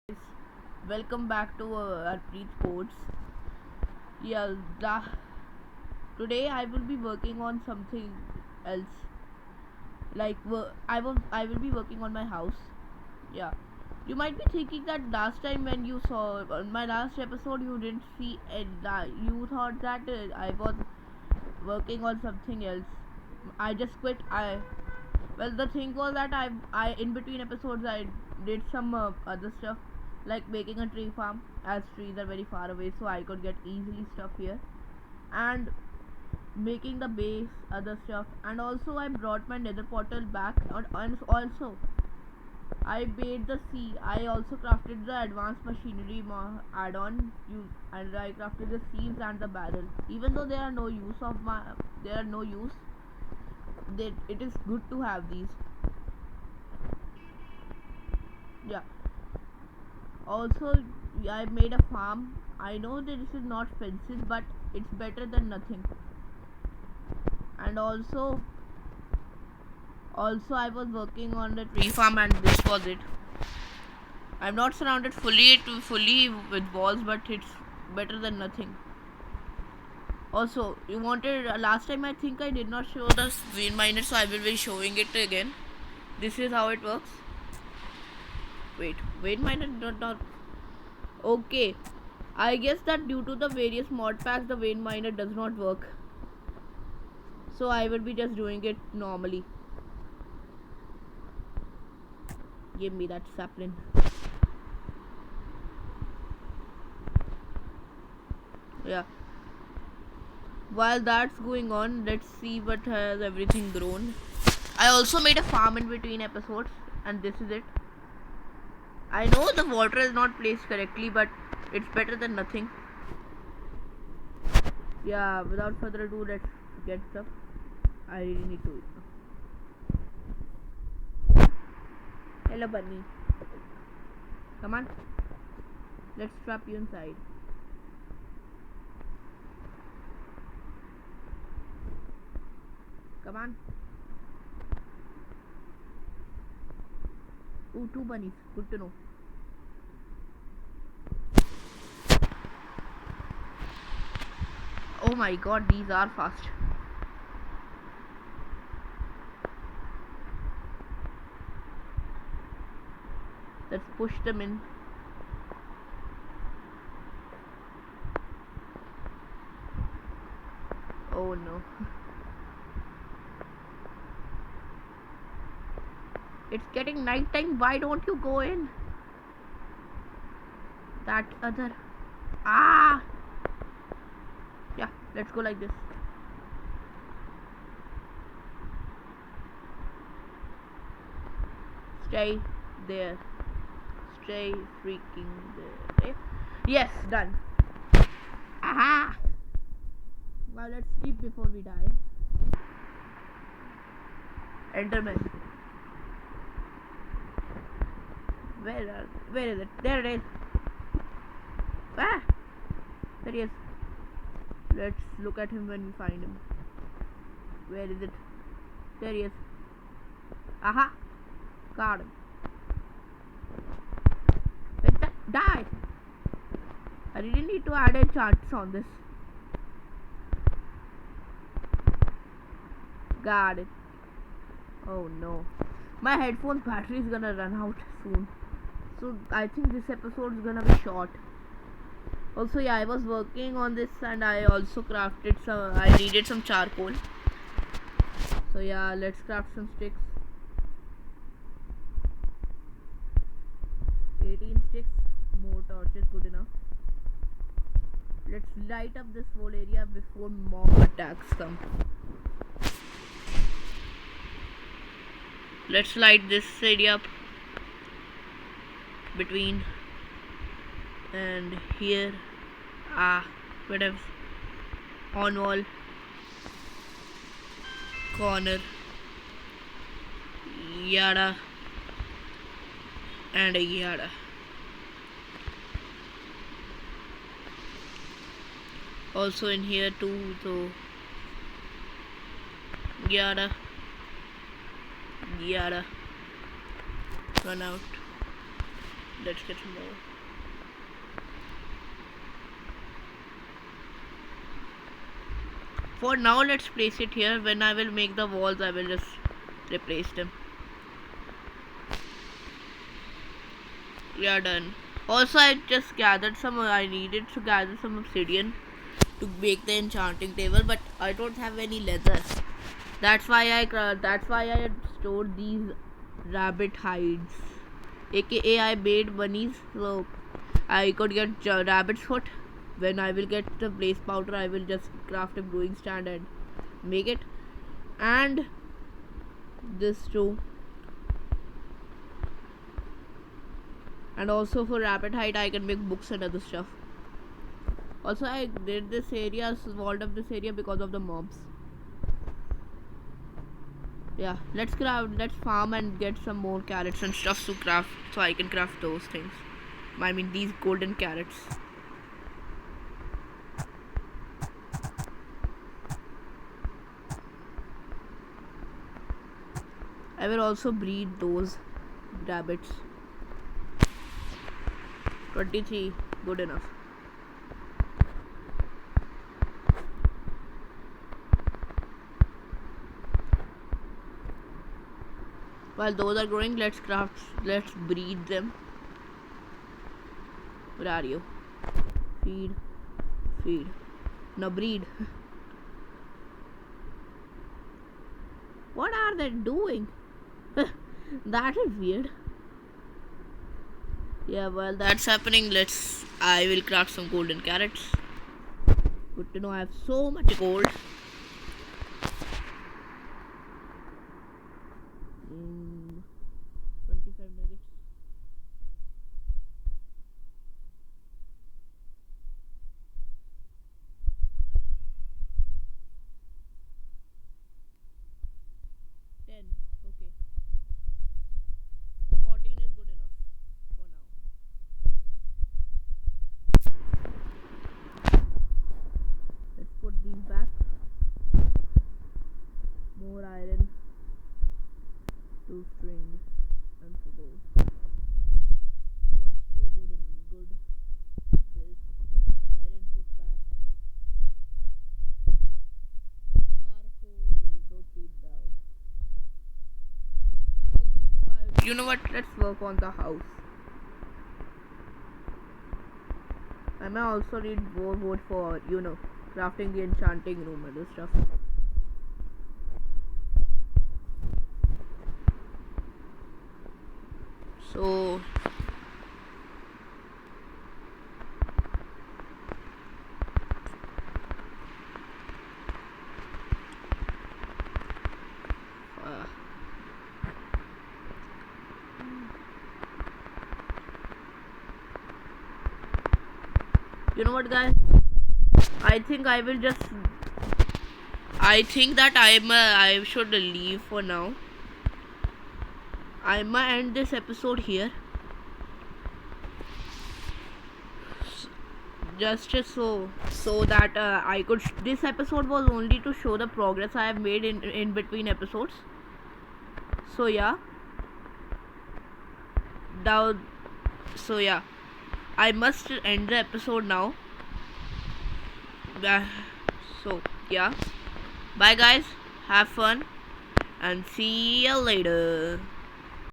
guys, welcome back to our Preet Sports. Yeah, today I will be working on something else. I will be working on my house. Yeah, you might be thinking that last time when you saw on my last episode you didn't see you thought that I was working on something else. I just quit. The thing was that I in between episodes I did some other stuff like making a tree farm as trees are very far away so I could get easily stuff here, and making the base other stuff, and also I brought my nether portal back, and also I made the sea. I also crafted the advanced machinery add-on and I crafted the sieves and the barrel. Even though there are no use, it is good to have these. Yeah. Also, I made a farm. I know that this is not fences, but it's better than nothing. And also I was working on the tree farm, and this was it. I'm not surrounded fully with walls, but it's better than nothing. Also, you wanted last time I think I did not show the vein miner, so I will be showing it again. This is how it works. Wait, vein miner not okay. I guess that due to the various mod packs, the vein miner does not work. So I will be just doing it normally. Give me that sapling. Yeah. While that's going on, let's see what has everything grown. I also made a farm in between episodes, and this is it. I know the water is not placed correctly, but it's better than nothing. Yeah, without further ado, let's get stuff. I really need to. Hello, bunny. Come on. Let's trap you inside. Come on. Ooh, two bunnies. Good to know. Oh my god, these are fast. Let's push them in. Oh no. It's getting night time. Why don't you go in? That other. Ah! Yeah, let's go like this. Stay there. Stay freaking there. Yes, done. Aha! Now let's sleep before we die. Enderman. Where is it? There it is. Ah! There he is. Let's look at him when we find him. Where is it? There he is. Aha! Got him. Die! I really need to add a chance on this. Got it. Oh no. My headphones battery is gonna run out soon. So I think this episode is gonna be short. Also, yeah, I was working on this and I also crafted I needed some charcoal. So yeah, let's craft some sticks. 18 sticks. More torches, good enough. Let's light up this whole area before mob attacks come. Let's light this area up between and here. Whatever. On wall, corner, yada, and a yada. Also in here too, so yada, yada. Run out. Let's get some more. For now, let's place it here. When I will make the walls, I will just replace them. We are done. Also, I just gathered some. I needed to gather some obsidian to make the enchanting table, but I don't have any leather. That's why I had stored these rabbit hides. AKA I made bunnies, so I could get rabbit's foot. When I will get the blaze powder, I will just craft a brewing stand and make it. And this too. And also for rabbit hide, I can make books and other stuff. Also, I did this area, walled up this area because of the mobs. Yeah, let's farm and get some more carrots and stuff to craft, so I can craft those things. I mean, these golden carrots. I will also breed those rabbits. 23, good enough. While those are growing, let's breed them. Where are you? Feed. Now breed. What are they doing? That is weird. Yeah, while that's happening, I will craft some golden carrots. Good to know I have so much gold. In 25 nuggets. Okay. 14 is good enough for now. Let's put these back. More iron. 2 strings and for those. Crossbow good. This iron put back. Charcoal don't need down. You know what? Let's work on the house. I may also need more wood for, crafting the enchanting room and this stuff. So you know what, guys? I think that I should leave for now. I might end this episode here. Just so that I could. This episode was only to show the progress I have made in between episodes. So yeah. I must end the episode now. So yeah. Bye guys. Have fun and see you later.